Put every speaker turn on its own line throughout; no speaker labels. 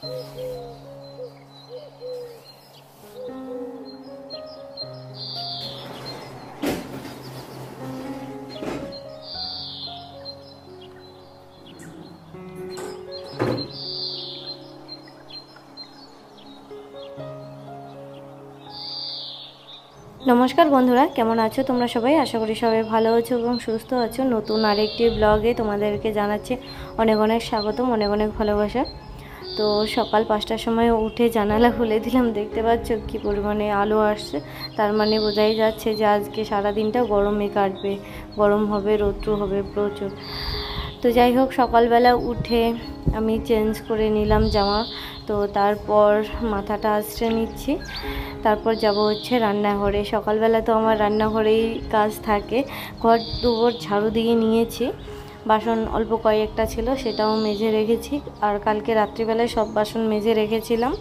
नमस्कार बंधुरा केमन आछो तोमरा सबाई आशा करी सबाई भालो आछो एबं सुस्थ आछो। नतून आरेकटी ब्लगे तोमादेरके जानाच्छि अनेक अनेक स्वागतम, अनेक अनेक भालोबासा। तो सकाल 5टार समय उठे जानाला खुले दिलाम, देखते पाচ্ছ कि परिमाणे आलो आसছে, तार माने बोझाई जाच्छे जे आजके सारा दिनटा गरमे काटबे, गरम होबे, रौद्र होबे प्रचुर। तो যাই হোক সকালবেলা উঠে আমি চেঞ্জ করে নিলাম জামা, তো তারপর মাথাটা আঁচড়ে নিচ্ছি, তারপর যাব হচ্ছে রান্নাঘরে। সকালবেলা তো আমার রান্নাঘরেই কাজ থাকে, ঘর দুয়ার ঝাড়ু দিয়ে নিয়েছি, বাসন অল্প কয়েকটা ছিল সেটাও মেজে রেখেছি, আর কালকে রাত্রিবেলায় সব বাসন মেজে রেখেছিলাম।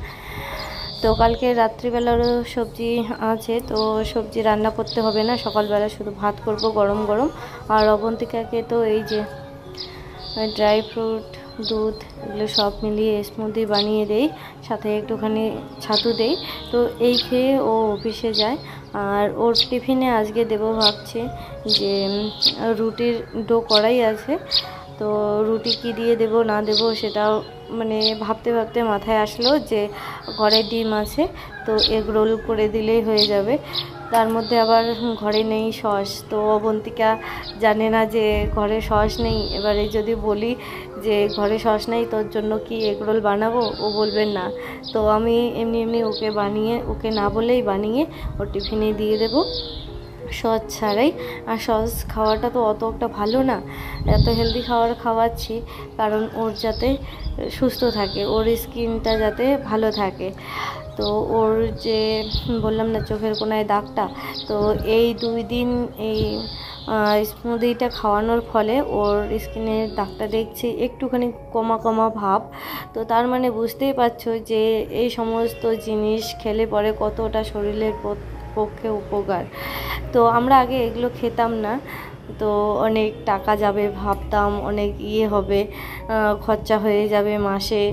তো কালকে রাত্রিবেলারও সবজি আছে, তো সবজি রান্না করতে হবে না, সকালবেলা শুধু ভাত করব গরম গরম। আর অবন্তিকাকে তো এই যে ड्राई फ्रूट दूध एगुलो सब मिलिए स्मूदी बानिए देई, साथे एकटूखानी छातू देई। तो এই খেয়ে ও অফিসে যায়। আর ওর টিফিনে আজকে দেবো ভাবছি যে রুটির ডো করাই আছে, তো রুটি কি দিয়ে দেবো না দেবো সেটাও মানে ভাবতে ভাবতে মাথায় আসলো যে ঘরে ডিম আছে, তো এগ রোল করে দিলেই হয়ে যাবে। তার মধ্যে আবার ঘরে নেই সস, তো অবন্তিকা জানে না যে ঘরে সস নেই। এবারে যদি বলি যে ঘরে সস নেই তোর জন্য কি এগ রোল বানাবো, ও বলবেন না। তো আমি এমনি এমনি ওকে বানিয়ে, ওকে না বলেই বানিয়ে ওর টিফিনে দিয়ে দেবো সস ছাড়াই। আর সস খাওয়াটা তো অত একটা ভালো না, এত হেলদি খাবার খাওয়াচ্ছি কারণ ওর যাতে সুস্থ থাকে, ওর স্কিনটা যাতে ভালো থাকে। তো ওর যে বললাম না চোখের কোনায় দাগটা, তো এই 2 দিন এই স্মুদিটা খাওয়ানোর ফলে ওর স্কিনের দাগটা দেখছি একটুখানি কমা কমা ভাব। তো তার মানে বুঝতেই পারছো যে এই সমস্ত জিনিস খেলে পরে কতটা শরীরের পক্ষে উপকার। তো আমরা আগে এগুলো খেতাম না, তো অনেক টাকা যাবে ভাবতাম, অনেক হবে, খরচা হয়ে যাবে মাসে,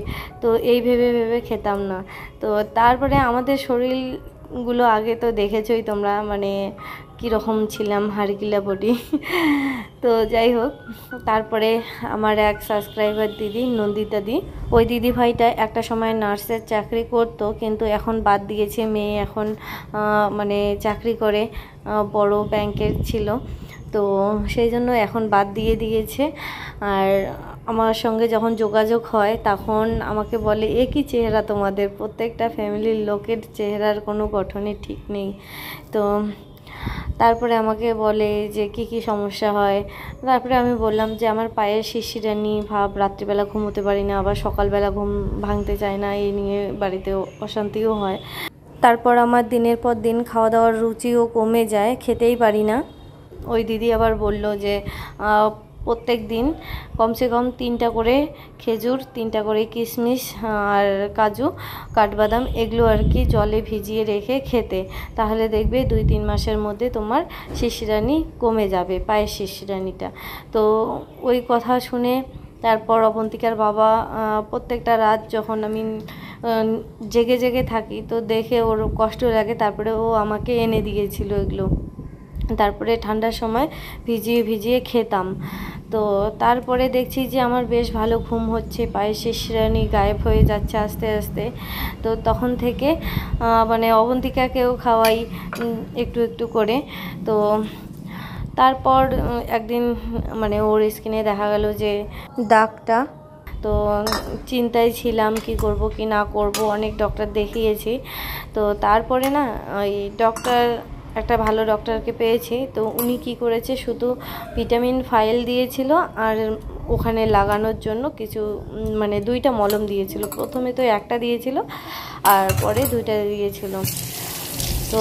তো এই ভেবে ভেবে খেতাম না। তো তারপরে আমাদের শরীরগুলো আগে তো দেখেছোই তোমরা, মানে কীরকম ছিলাম, হাড়গিলা বডি। তো যাই হোক, তারপরে আমার এক সাবস্ক্রাইবার দিদি নন্দিতা দি, ওই দিদি ভাইটা একটা সময় নার্সের চাকরি করতো, কিন্তু এখন বাদ দিয়েছে, মেয়ে এখন মানে চাকরি করে, বড় ব্যাংকের ছিল, তো সেই জন্য এখন বাদ দিয়ে দিয়েছে। আর আমার সঙ্গে যখন যোগাযোগ হয় তখন আমাকে বলে এ কী চেহারা তোমাদের, প্রত্যেকটা ফ্যামিলির লোকের চেহারার কোনো গঠনই ঠিক নেই। তো তারপরে আমাকে বলে যে কি কি সমস্যা হয়। তারপরে আমি বললাম যে আমার পায়ের শিরশিরানি ভাব, রাত্রিবেলা ঘুমোতে পারি না, আবার সকালবেলা ঘুম ভাঙতে চায় না, এই নিয়ে বাড়িতে অশান্তিও হয়। তারপর আমার দিনের পর দিন খাওয়া দাওয়ার রুচিও কমে যায়, খেতেই পারি না। ওই দিদি আবার বলল যে প্রত্যেক দিন কমসে কম 3টা করে খেজুর, 3টা করে কিশমিশ আর কাজু, কাঠবাদাম এগুলো আর কি জলে ভিজিয়ে রেখে খেতে, তাহলে দেখবে 2-3 মাসের মধ্যে তোমার শিরশিরানি কমে যাবে, পায়ের শিরশিরানিটা। তো ওই কথা শুনে তারপর অবন্তিকার বাবা প্রত্যেকটা রাত যখন আমি জেগে জেগে থাকি তো দেখে ওর কষ্ট লাগে, তারপরে ও আমাকে এনে দিয়েছিল এগুলো, তারপরে ঠান্ডার সময় ভিজিয়ে ভিজিয়ে খেতাম। তো তারপরে দেখছি যে আমার বেশ ভালো ঘুম হচ্ছে, পায়ের শিরশিরানি গায়েব হয়ে যাচ্ছে আস্তে আস্তে। তো তখন থেকে মানে অবন্তিকাকেও খাওয়াই একটু একটু করে। তো তারপর একদিন মানে ওর স্কিনে দেখা গেল যে দাগটা, তো চিন্তায় ছিলাম কি করব কি না করব, অনেক ডক্টর দেখিয়েছি। তো তারপরে না ওই ডক্টর, একটা ভালো ডক্টরকে পেয়েছি, তো উনি কি করেছে শুধু ভিটামিন ফাইল দিয়েছিল আর ওখানে লাগানোর জন্য কিছু মানে 2টা মলম দিয়েছিল। প্রথমে তো একটা দিয়েছিল আর পরে 2টা দিয়েছিল। তো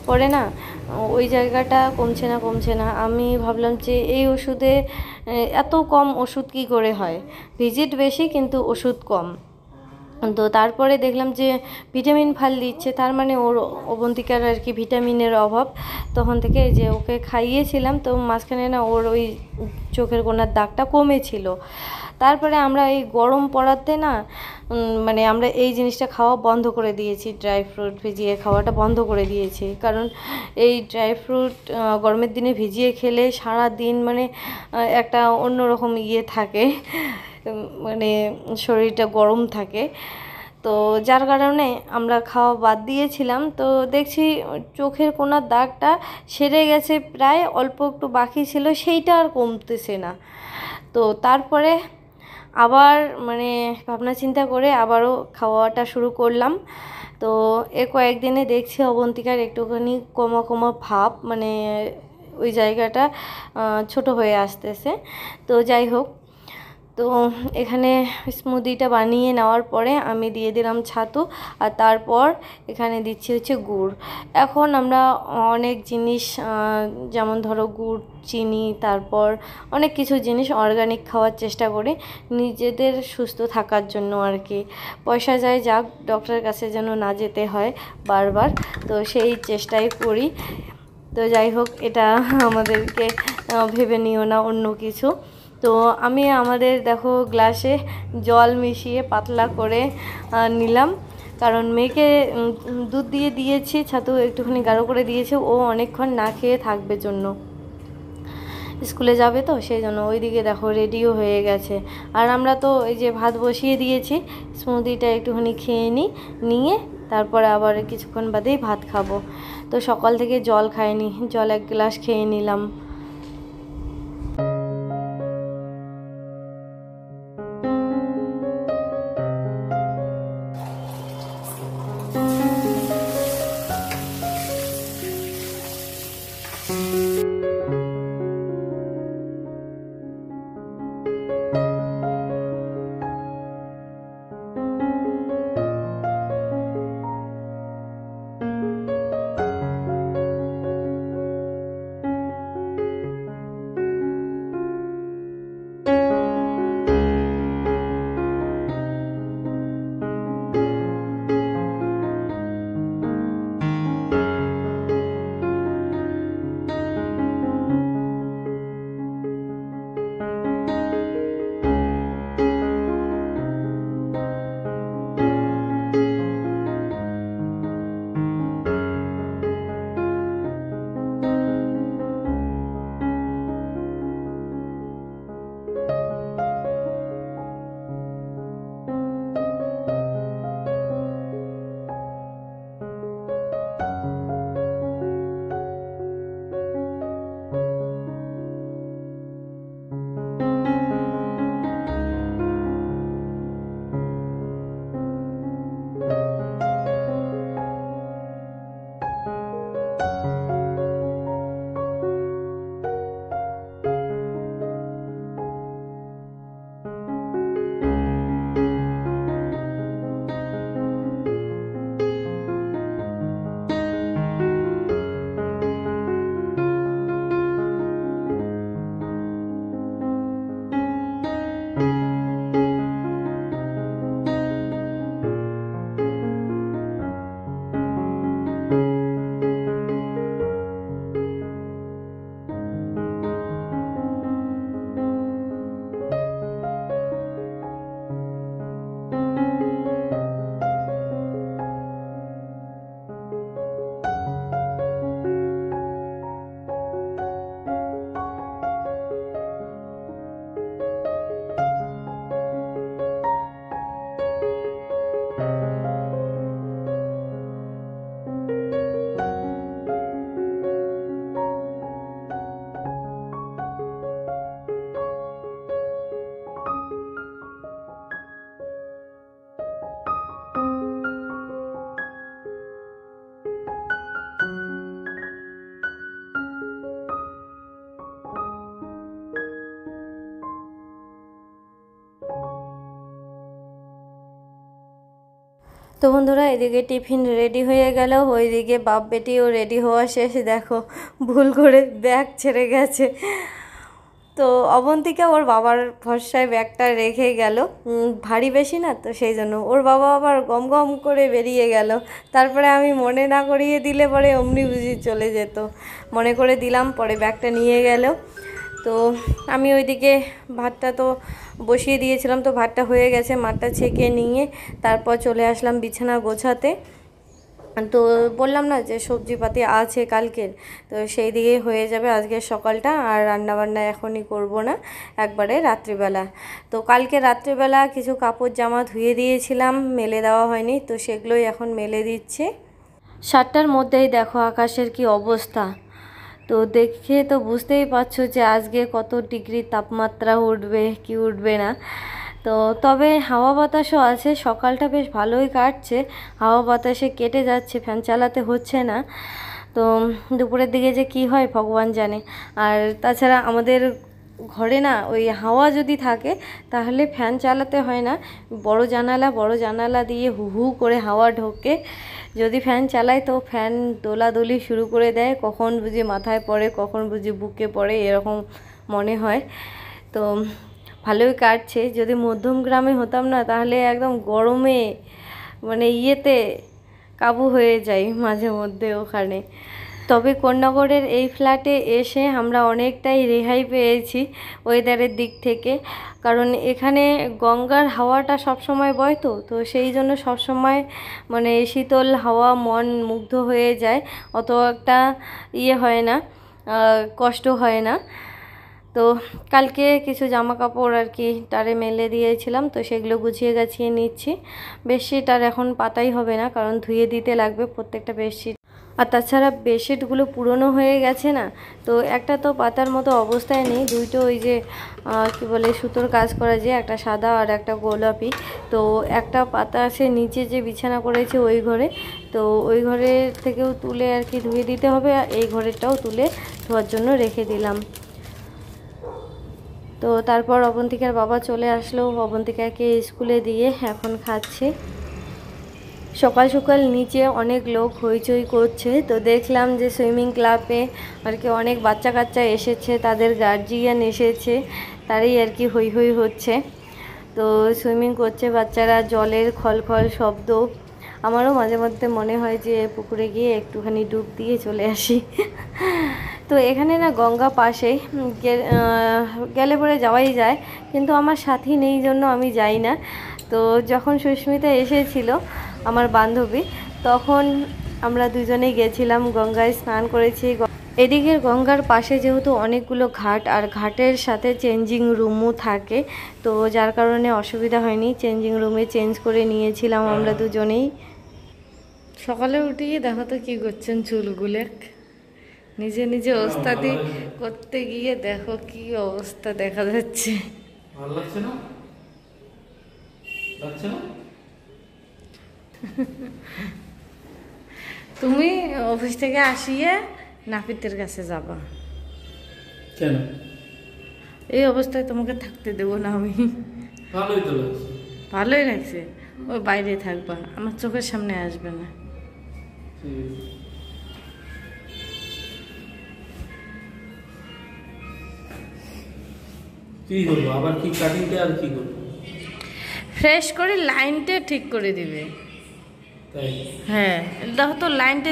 পরে না ওই জায়গাটা কমছে না কমছে না, আমি ভাবলাম যে এই ওষুধে এত কম ওষুধ কি করে হয়, ভিজিট বেশি কিন্তু ওষুধ কম। তো তারপরে দেখলাম যে ভিটামিন ফাইল দিচ্ছে, তার মানে ওর অবন্তিকার আর কি ভিটামিনের অভাব। তখন থেকে যে ওকে খাইয়েছিলাম, তো মাঝখানে না ওর ওই চোখের কোনার দাগটা কমেছিল। তারপরে আমরা এই গরম পড়াতে না মানে আমরা এই জিনিসটা খাওয়া বন্ধ করে দিয়েছি, ড্রাই ফ্রুট ভিজিয়ে খাওয়াটা বন্ধ করে দিয়েছি। কারণ এই ড্রাই ফ্রুট গরমের দিনে ভিজিয়ে খেলে সারা দিন মানে একটা অন্যরকম থাকে, মানে শরীরটা গরম থাকে। তো যার কারণে আমরা খাওয়া বাদ দিয়েছিলাম। তো দেখছি চোখের কোণার দাগটা সেরে গেছে, প্রায় অল্প একটু বাকি ছিল, সেইটা আর কমতেছে না। তো তারপরে আবার মানে ভাবনা চিন্তা করে আবারও খাওয়াটা শুরু করলাম। তো কয়েকদিনে দেখছি অবন্তিকার একটুখানি কমা কমা ভাব, মানে ওই জায়গাটা ছোট হয়ে আসতেছে। তো যাই হোক, তো এখানে স্মুদিটা বানিয়ে নেওয়ার পরে আমি দিয়ে দিলাম ছাতু, আর তারপর এখানে দিচ্ছি হচ্ছে গুড়। এখন আমরা অনেক জিনিস যেমন ধরো গুড়, চিনি, তারপর অনেক কিছু জিনিস অর্গানিক খাওয়ার চেষ্টা করি নিজেদের সুস্থ থাকার জন্য আর কি। পয়সা যায় যাক, ডক্টরের কাছে যেন না যেতে হয় বারবার, তো সেই চেষ্টাই করি। তো যাই হোক, এটা আমাদেরকে ভেবে নিও না অন্য কিছু। তো আমি আমাদের দেখো গ্লাসে জল মিশিয়ে পাতলা করে নিলাম, কারণ মেয়েকে দুধ দিয়ে দিয়েছি, ছাতু একটুখানি গাঢ় করে দিয়েছে, ও অনেকক্ষণ না খেয়ে থাকবে জন্য, স্কুলে যাবে তো সেই জন্য। ওইদিকে দেখো রেডিও হয়ে গেছে, আর আমরা তো এই যে ভাত বসিয়ে দিয়েছি, স্মুদিটা একটুখানি খেয়ে নিয়ে তারপরে আবার কিছুক্ষণ বাদেই ভাত খাবো। তো সকাল থেকে জল খাইনি, জল 1 গ্লাস খেয়ে নিলাম। তো বন্ধুরা, এদিকে টিফিন রেডি হয়ে গেল, ওইদিকে বাপ বেটিও রেডি হওয়া শেষ। দেখো ভুল করে ব্যাগ ছেড়ে গেছে। তো অবন্তিকা ওর বাবার ভরসায় ব্যাগটা রেখে গেল, ভারী বেশি না তো সেই জন্য। ওর বাবা আবার গম গম করে বেরিয়ে গেল। তারপরে আমি মনে না করিয়ে দিলে পরে অমনি বুঝি চলে যেত, মনে করে দিলাম, পরে ব্যাগটা নিয়ে গেল। তো আমি ওইদিকে ভাতটা তো বসিয়ে দিয়েছিলাম, তো ভাতটা হয়ে গেছে। মাঠটা ছেঁকে নিয়ে তারপর চলে আসলাম বিছানা গোছাতে। তো বললাম না যে সবজিপাতি আছে কালকের, তো সেই দিকেই হয়ে যাবে আজকের সকালটা। আর রান্নাবান্না এখনই করব না, একবারে রাত্রিবেলা। তো কালকে রাত্রিবেলা কিছু কাপড় জামা ধুয়ে দিয়েছিলাম, মেলে দেওয়া হয়নি, তো সেগুলোই এখন মেলে দিচ্ছে। 7টার মধ্যেই দেখো আকাশের কি অবস্থা, তো দেখে তো বুঝতেই পারছো যে আজকে কত ডিগ্রি তাপমাত্রা উঠবে কি উঠবে না। তো তবে হাওয়া বাতাসও আছে, সকালটা বেশ ভালোই কাটছে, হাওয়া বাতাসে কেটে যাচ্ছে, ফ্যান চালাতে হচ্ছে না। তো দুপুরের দিকে যে কি হয় ভগবান জানে। আর তাছাড়া আমাদের ঘরে না ওই হাওয়া যদি থাকে তাহলে ফ্যান চালাতে হয় না, বড় জানালা দিয়ে হু হু করে হাওয়া ঢোকে। যদি ফ্যান চালাই তো ফ্যান দোলাদলি শুরু করে দেয়, কখন বুঝি মাথায় পড়ে কখন বুঝি বুকে পড়ে, এরকম মনে হয়। তো ভালোই কাটছে। যদি মধ্যম গ্রামে হতাম না তাহলে একদম গরমে মানে ইয়েতে কাবু হয়ে যাই মাঝে মধ্যে ওখানে। তবে কোন্নগরের এই ফ্ল্যাটে এসে আমরা অনেকটাই রেহাই পেয়েছি ওয়েদারের দিক থেকে, কারণ এখানে গঙ্গার হাওয়াটা সবসময় বয়, তো সেই জন্য সবসময় মানে শীতল হাওয়া, মন মুগ্ধ হয়ে যায়, অত একটা ইয়ে হয় না, কষ্ট হয় না। তো কালকে কিছু জামা কাপড় আর কি তারে মেলে দিয়েছিলাম, তো সেগুলো গুছিয়ে গাছিয়ে নিচ্ছি। বেডশিট আর এখন পাতাই হবে না, কারণ ধুয়ে দিতে লাগবে প্রত্যেকটা বেডশিট। আর তাছাড়া বেডশিটগুলো পুরনো হয়ে গেছে না, তো একটা তো পাতার মতো অবস্থায় নেই, দুইটো ওই যে কি বলে সুতোর কাজ করা, যে একটা সাদা আর একটা গোলাপি, তো একটা পাতা সে নিচে যে বিছানা করেছে ওই ঘরে, তো ওই ঘরের থেকেও তুলে আর কি ধুয়ে দিতে হবে, আর এই ঘরেরটাও তুলে ধোয়ার জন্য রেখে দিলাম। তো তারপর অবন্তিকার বাবা চলে আসলো, অবন্তিকাকে স্কুলে দিয়ে এখন খাচ্ছে। সকাল সকাল নিচে অনেক লোক হইচই করছে, তো দেখলাম যে সুইমিং ক্লাবে আর কি অনেক বাচ্চা কাচ্চা এসেছে, তাদের গার্জিয়ান এসেছে, তারই আর কি হই হই হচ্ছে। তো সুইমিং করছে বাচ্চারা, জলের খলখল শব্দ। আমারও মাঝে মধ্যে মনে হয় যে পুকুরে গিয়ে একটুখানি ডুব দিয়ে চলে আসি। তো এখানে না গঙ্গা পাশে গেলে পরে যাওয়াই যায়, কিন্তু আমার সাথী নেই জন্য আমি যাই না। তো যখন সুস্মিতা এসেছিল আমার বান্ধবী, তখন আমরা দুজনেই গেছিলাম, গঙ্গায় স্নান করেছি। এদিকের গঙ্গার পাশে যেহেতু অনেকগুলো ঘাট, আর ঘাটের সাথে চেঞ্জিং রুমও থাকে, তো যার কারণে অসুবিধা হয়নি, চেঞ্জিং রুমে চেঞ্জ করে নিয়েছিলাম আমরা দুজনেই। সকালে উঠিয়ে দেখো তো কি করছেন চুলগুলো, নিজে নিজে ওস্তাদি করতে গিয়ে দেখো কি অবস্থা দেখা যাচ্ছে। ভালো লাগছে না? লাগছে না? তুমি অফিস থেকে আসিয়ে নাপিতের কাছে যাবা কেন? এই অবস্থায় তোমাকে থাকতে দেবো না আমি। ভালোই তো লাগছে। ভালোই লাগছে, ওই বাইরে থাকবা, আমার চোখের সামনে আসবে না। কি করবো আবার, কি কাটিংটা আর কি করবো? ফ্রেশ করে লাইনটা ঠিক করে দিবে। তাই? হ্যাঁ, দেখো তো লাইনটা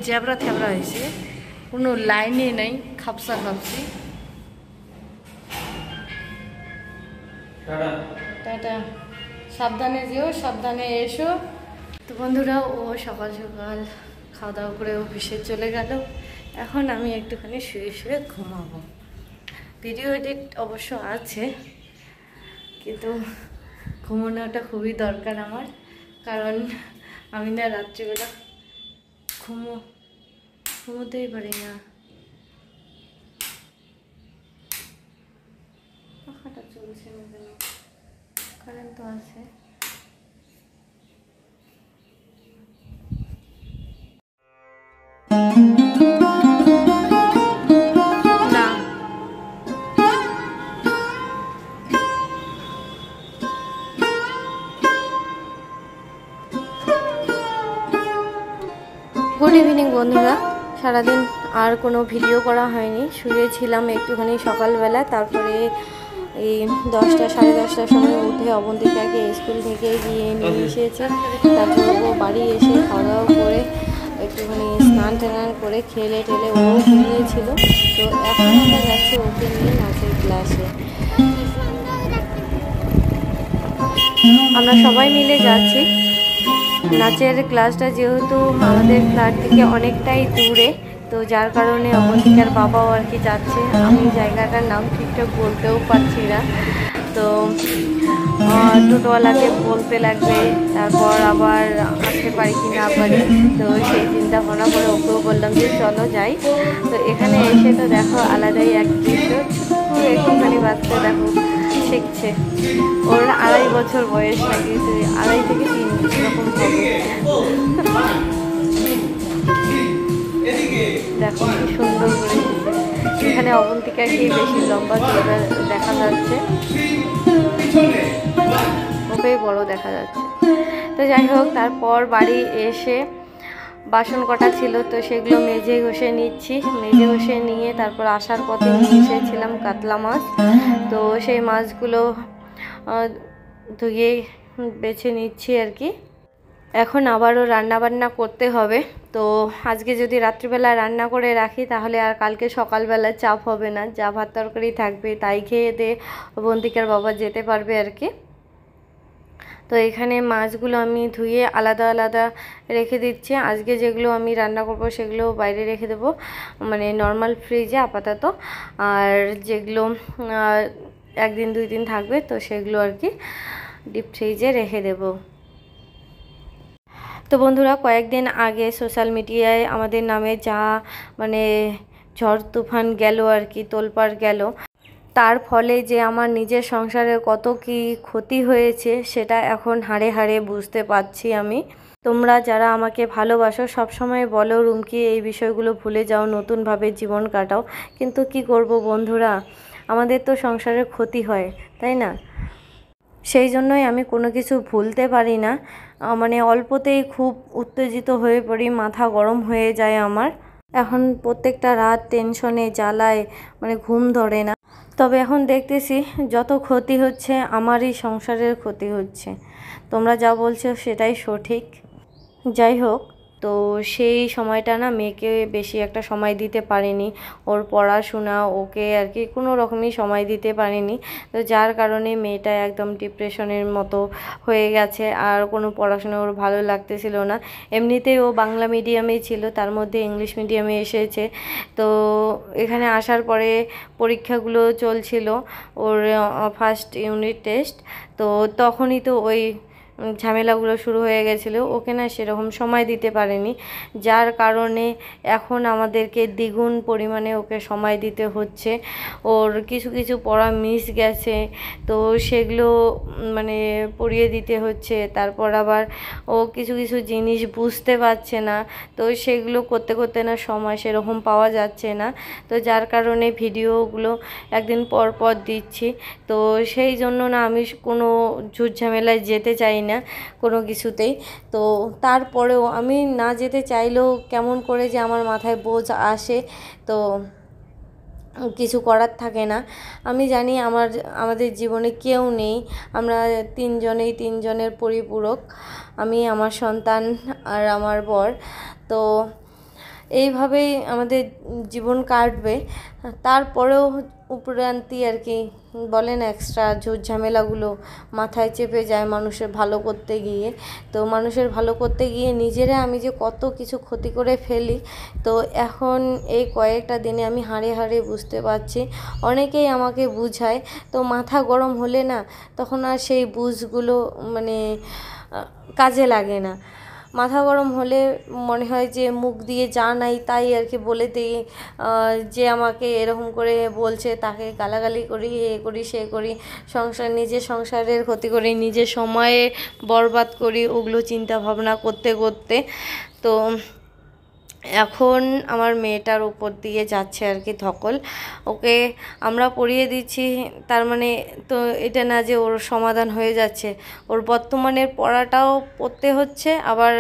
জ্যাবরা থ্যাবরা হয়েছে, কোনো লাইনে নাই, খাপসা খাপসি। টাটা, সাবধানে যেও, সাবধানে এসো। তো বন্ধুরা, ও সকাল সকাল খাওয়া দাওয়া করে অফিসে চলে গেল, এখন আমি একটুখানি শুয়ে শুয়ে ঘুমাবো। ভিডিও এডিট অবশ্য আছে, কিন্তু ঘুমানোটা খুবই দরকার আমার, কারণ আমি না রাত্রিবেলা ঘুমোতেই পারি না। পাখাটা চলছে না কেন? কারেন্ট তো আছে। গুড ইভিনিং বন্ধুরা, সারাদিন আর কোনো ভিডিও করা হয়নি, শুয়েছিলাম একটুখানি সকালবেলা, তারপরে এই 10টা সাড়ে 10টার সময় উঠে অবন্তিকাকে স্কুল থেকে গিয়ে নিয়ে এসেছে, তারপর ও বাড়ি এসে খাওয়া দাওয়া করে একটুখানি স্নান টান করে খেলে টেলে ও ঘুমিয়েছিল। তো এখন আমরা যাচ্ছি ওকে নিয়ে নাচের ক্লাসে। আমরা সবাই মিলে যাচ্ছি। নাচের ক্লাসটা যেহেতু আমাদের ফ্ল্যাট থেকে অনেকটাই দূরে, তো যার কারণে অবন্তিকার বাবাও আর কি যাচ্ছে। আমি জায়গাটার নাম ঠিকঠাক বলতেও পারছি না, তো টোটোওয়ালাকে বলতে লাগবে, তারপর আবার আসতে পারি কি না পারি। তো সেই চিন্তা ভাবনা করে ওকেও বললাম যে চলো যাই। তো এখানে এসে তো দেখো আলাদাই এক দৃশ্য। ছোট্ট একটুখানি বাচ্চা দেখো শিখছে, ওর 2.5 বছর বয়স নাকি, 2.5 থেকে 3 এরকম হবে। দেখো কি সুন্দর করে শিখছে। এখানে অবন্তিকাকে বেশি লম্বা চওড়া দেখা যাচ্ছে, ওকেই বড় দেখা যাচ্ছে। তো যাই হোক, তারপর বাড়ি এসে বাসন কটা ছিল তো সেগুলো মেজে ঘষে নিচ্ছি। মেজে ঘষে নিয়ে তারপর আসার পথে নিয়ে এসেছিলাম কাতলা মাছ, তো সেই মাছগুলো ধুয়ে বেছে নিচ্ছি আর কি। এখন আবারও রান্নাবান্না করতে হবে। তো আজকে যদি রাত্রিবেলা রান্না করে রাখি তাহলে আর কালকে সকালবেলা চাপ হবে না, যা ভাত তরকারি থাকবে তাই খেয়ে দিয়ে অবন্তিকার বাবা যেতে পারবে আর কি। তো এখানে মাছগুলো আমি ধুয়ে আলাদা আলাদা রেখে দিচ্ছি। আজকে যেগুলো আমি রান্না করব সেগুলো বাইরে রেখে দেবো, মানে নর্মাল ফ্রিজে আপাতত। আর যেগুলো 1-2 দিন থাকবে তো সেগুলো আর কি ডিপ ফ্রিজে রেখে দেবো। তো বন্ধুরা, কয়েকদিন আগে সোশ্যাল মিডিয়ায় আমাদের নামে যা মানে ঝড় তুফান গেল আর কি, তোলপাড় গেল, তার ফলে যে আমার নিজের সংসারে কত কি ক্ষতি হয়েছে সেটা এখন হাড়ে হাড়ে বুঝতে পারছি আমি। তোমরা যারা আমাকে ভালোবাসো সবসময় বলো রুমকি এই বিষয়গুলো ভুলে যাও, নতুনভাবে জীবন কাটাও। কিন্তু কি করব বন্ধুরা, আমাদের তো সংসারের ক্ষতি হয়, তাই না? সেই জন্যই আমি কোনো কিছু ভুলতে পারি না, মানে অল্পতেই খুব উত্তেজিত হয়ে পড়ি, মাথা গরম হয়ে যায় আমার। এখন প্রত্যেকটা রাত টেনশনে জ্বালায়, মানে ঘুম ধরে না। তবে এখন দেখতেছি যত ক্ষতি হচ্ছে আমারই সংসারের ক্ষতি হচ্ছে। তোমরা যা বলছো সেটাই সঠিক। যাই হোক, তো সেই সময়টা না মেয়েকে বেশি একটা সময় দিতে পারিনি, ওর পড়াশোনা ওকে আর কি কোনো রকমই সময় দিতে পারিনি। তো যার কারণে মেয়েটা একদম ডিপ্রেশনের মতো হয়ে গেছে, আর কোনো পড়াশোনা ওর ভালো লাগতেছিল না। এমনিতেই ও বাংলা মিডিয়ামেই ছিল, তার মধ্যে ইংলিশ মিডিয়ামে এসেছে। তো এখানে আসার পরে পরীক্ষাগুলো চলছিল, ওর ফার্স্ট ইউনিট টেস্ট। তো তখনই তো ওই ঝামেলাগুলো শুরু হয়ে গেছিলো, ওকে না সেরকম সময় দিতে পারেনি, যার কারণে এখন আমাদেরকে দ্বিগুণ পরিমাণে ওকে সময় দিতে হচ্ছে। ওর কিছু কিছু পড়া মিস গেছে, তো সেগুলো মানে পড়িয়ে দিতে হচ্ছে। তারপর আবার ও কিছু কিছু জিনিস বুঝতে পারছে না, তো সেগুলো করতে করতে না সময় সেরকম পাওয়া যাচ্ছে না। তো যার কারণে ভিডিওগুলো একদিন পর পর দিচ্ছি। তো সেই জন্য না আমি কোনো ঝুট ঝামেলায় যেতে চাই না কোনো কিছুতেই। তো তারপরেও আমি না যেতে চাইলেও কেমন করে যে আমার মাথায় বোঝ আসে, তো কিছু করার থাকে না। আমি জানি আমাদের জীবনে কেউ নেই, আমরা তিনজনের পরিপূরক, আমি, আমার সন্তান আর আমার বর। তো এইভাবেই আমাদের জীবন কাটবে। তারপরেও উপরান্তি আর কি বলে না, এক্সট্রা ঝুট ঝামেলাগুলো মাথায় চেপে যায় মানুষের ভালো করতে গিয়ে। তো মানুষের ভালো করতে গিয়ে নিজেরা আমি যে কত কিছু ক্ষতি করে ফেলি, তো এখন এই কয়েকটা দিনে আমি হাড়ে হাড়ে বুঝতে পারছি। অনেকেই আমাকে বুঝায়, তো মাথা গরম হলে না তখন আর সেই বুঝগুলো মানে কাজে লাগে না। মাথা গরম হলে মনে হয় যে মুখ দিয়ে যা নাই তাই আর কি বলে দিই, যে আমাকে এরকম করে বলছে তাকে গালাগালি করি, এ করি সে করি, নিজের সংসারের ক্ষতি করি, নিজের সময়ে বরবাদ করি ওগুলো চিন্তা ভাবনা করতে করতে। তো এখন আমার মেয়েটার উপর দিয়ে যাচ্ছে আর কি ধকল। ওকে আমরা পড়িয়ে দিচ্ছি, তার মানে তো এটা না যে ওর সমাধান হয়ে যাচ্ছে, ওর বর্তমানের পড়াটাও পড়তে হচ্ছে, আবার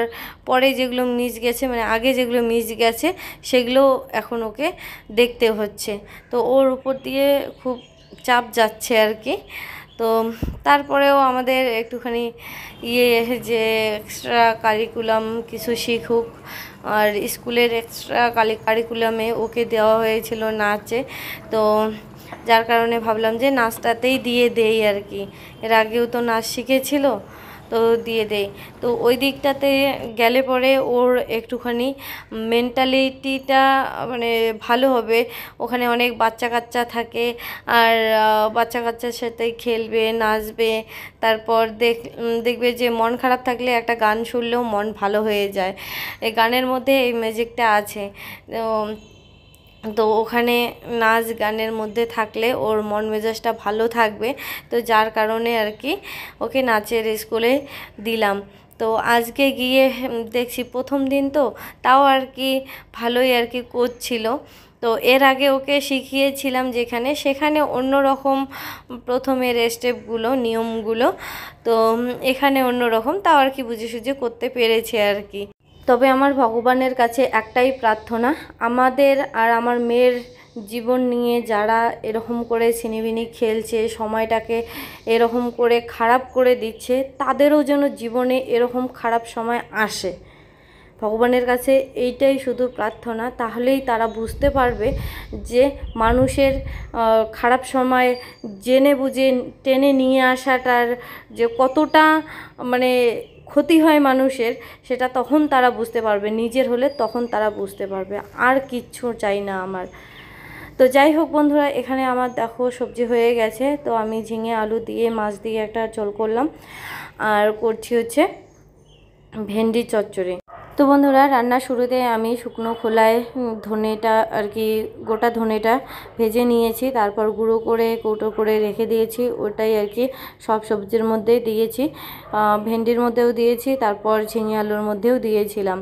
পরে যেগুলো মিস গেছে, মানে আগে যেগুলো মিস গেছে সেগুলো এখন ওকে দেখতে হচ্ছে। তো ওর উপর দিয়ে খুব চাপ যাচ্ছে আর কি। তো তারপরেও আমাদের একটুখানি যে এক্সট্রা কারিকুলাম কিছু শিখুক, আর স্কুলের এক্সট্রা কারিকুলামে ওকে দেওয়া হয়েছিল নাচে। তো যার কারণে ভাবলাম যে নাচটাতেই দিয়ে দেই আর কি। এর আগেও তো নাচ শিখেছিল, তো দিয়ে দেই। তো ওই দিকটাতে গেলে পরে ওর একটুখানি মেন্টালিটিটা মানে ভালো হবে। ওখানে অনেক বাচ্চা কাচ্চা থাকে, আর বাচ্চা কাচ্চার সাথে খেলবে, নাচবে। তারপর দেখবে যে মন খারাপ থাকলে একটা গান শুনলেও মন ভালো হয়ে যায়। এই গানের মধ্যে এই ম্যাজিকটা আছে। তো ওখানে নাচ গানের মধ্যে থাকলে ওর মন মেজাজটা ভালো থাকবে। তো যার কারণে আর কি ওকে নাচের স্কুলে দিলাম। তো আজকে গিয়ে দেখছি প্রথম দিন, তো তাও আর কি ভালোই আর কি করছিল। তো এর আগে ওকে শিখিয়েছিলাম যেখানে, সেখানে অন্য রকম প্রথমের স্টেপগুলো, নিয়মগুলো। তো এখানে অন্য রকম, তাও আর কি বুঝে সুঝে করতে পেরেছে আর কি। তবে আমার ভগবানের কাছে একটাই প্রার্থনা, আমাদের আর আমার মেয়ের জীবন নিয়ে যারা এরকম করে ছিনিবিনি খেলছে, সময়টাকে এরকম করে খারাপ করে দিচ্ছে, তাদেরও যেন জীবনে এরকম খারাপ সময় আসে। ভগবানের কাছে এইটাই শুধু প্রার্থনা। তাহলেই তারা বুঝতে পারবে যে মানুষের খারাপ সময় জেনে বুঝে টেনে নিয়ে আসাটার যে কতটা মানে ক্ষতি হয় মানুষের, সেটা তখন তারা বুঝতে পারবে। নিজের হলে তখন তারা বুঝতে পারবে। আর কিচ্ছু চাই না আমার। তো যাই হোক বন্ধুরা, এখানে আমার দেখো সবজি হয়ে গেছে। তো আমি ঝিঙে আলু দিয়ে মাছ দিয়ে একটা ঝোল করলাম, আর করছি হচ্ছে ভেন্ডি চচ্চড়ি। তো বন্ধুরা, রান্নার শুরুতে আমি শুকনো খোলায় ধনেটা আর কি, গোটা ধনেটা ভেজে নিয়েছি, তারপর গুঁড়ো করে কৌটো করে রেখে দিয়েছি। ওটাই আর কি সব সবজির মধ্যে দিয়েছি, ভেন্ডির মধ্যেও দিয়েছি, তারপর ঝিঙে আলুর মধ্যেও দিয়েছিলাম।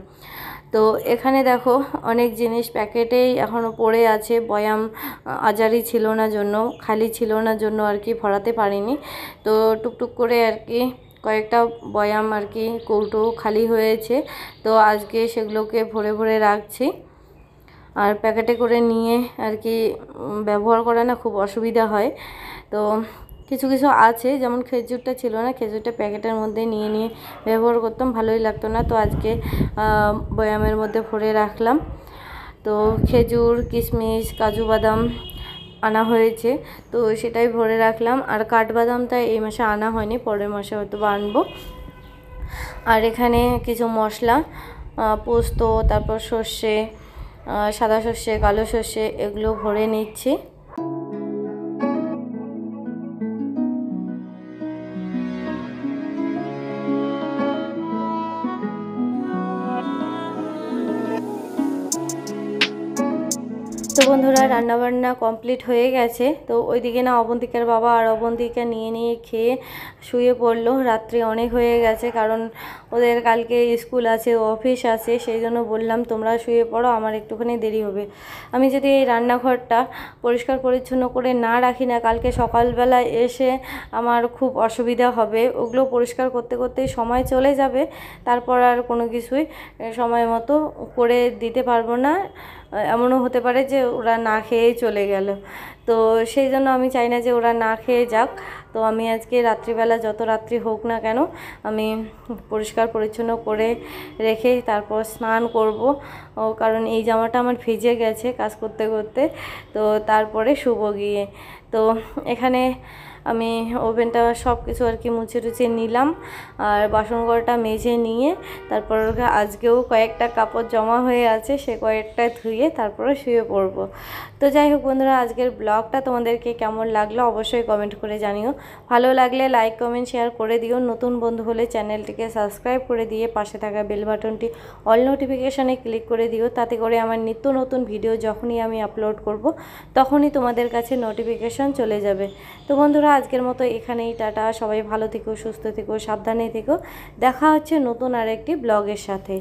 তো এখানে দেখো অনেক জিনিস প্যাকেটেই এখনও পড়ে আছে, বয়াম আজারি ছিল না জন্য, খালি ছিল না জন্য আর কি ভরাতে পারিনি। তো টুকটুক করে আর কি কয়েকটা বয়াম আর কি কৌটো খালি হয়েছে। তো আজকে সেগুলোকে ভরে ভরে রাখছি। আর প্যাকেটে করে নিয়ে আর কি ব্যবহার করা না খুব অসুবিধা হয়। তো কিছু কিছু আছে, যেমন খেজুরটা ছিল না, খেজুরটা প্যাকেটের মধ্যে নিয়ে নিয়ে ব্যবহার করতাম, ভালোই লাগতো না। তো আজকে বয়ামের মধ্যে ভরে রাখলাম। তো খেজুর, কিশমিশ, কাজু বাদাম আনা হয়েছে, তো সেটাই ভরে রাখলাম। আর কাঠবাদামটা এই মাসে আনা হয়নি, পরের মাসে হয়তো বা আনবো। আর এখানে কিছু মশলা, পোস্ত, তারপর সর্ষে, সাদা সর্ষে, কালো সর্ষে, এগুলো ভরে নিচ্ছি। তো বন্ধুরা, রান্নাবান্না কমপ্লিট হয়ে গেছে। তো ওইদিকে না অবন্তিকার বাবা আর অবন্তিকা নিয়ে নিয়ে খেয়ে শুয়ে পড়লো। রাত্রি অনেক হয়ে গেছে, কারণ ওদের কালকে স্কুল আছে, অফিস আছে, সেই জন্য বললাম তোমরা শুয়ে পড়ো, আমার একটুখানি দেরি হবে। আমি যদি এই রান্নাঘরটা পরিষ্কার পরিচ্ছন্ন করে না রাখি না, কালকে সকালবেলা এসে আমার খুব অসুবিধা হবে। ওগুলো পরিষ্কার করতে করতেই সময় চলে যাবে, তারপর আর কোনো কিছুই সময় মতো করে দিতে পারবো না। এমনও হতে পারে যে ওরা না খেয়েই চলে গেল। তো সেই জন্য আমি চাই না যে ওরা না খেয়ে যাক। তো আমি আজকে রাত্রিবেলা, যত রাত্রি হোক না কেন, আমি পরিষ্কার পরিচ্ছন্ন করে রেখে তারপর স্নান করব। কারণ এই জামাটা আমার ভিজে গেছে কাজ করতে করতে। তো তারপরে শুবো গিয়ে। তো এখানে আমি ওভেনটা সব কিছু আর কি মুছে টুছে নিলাম, আর বাসনঘরটা মেজে নিয়ে তারপর আজকেও কয়েকটা কাপড় জমা হয়ে আছে, সে কয়েকটা ধুয়ে তারপরে শুয়ে পড়বো। তো যাই হোক বন্ধুরা, আজকের ব্লগটা তোমাদেরকে কেমন লাগলো অবশ্যই কমেন্ট করে জানিও। ভালো লাগলে লাইক, কমেন্ট, শেয়ার করে দিও। নতুন বন্ধু হলে চ্যানেলটিকে সাবস্ক্রাইব করে দিয়ে পাশে থাকা বেল বাটনটি অল নোটিফিকেশানে ক্লিক করে দিও। তাতে করে আমার নিত্য নতুন ভিডিও যখনই আমি আপলোড করব, তখনই তোমাদের কাছে নোটিফিকেশান চলে যাবে। তো বন্ধুরা, আজকের মতো এখানেই টাটা। সবাই ভালো থেকো, সুস্থ থেকো, সাবধানে থেকো। দেখা হচ্ছে নতুন আরেকটি ব্লগের সাথে।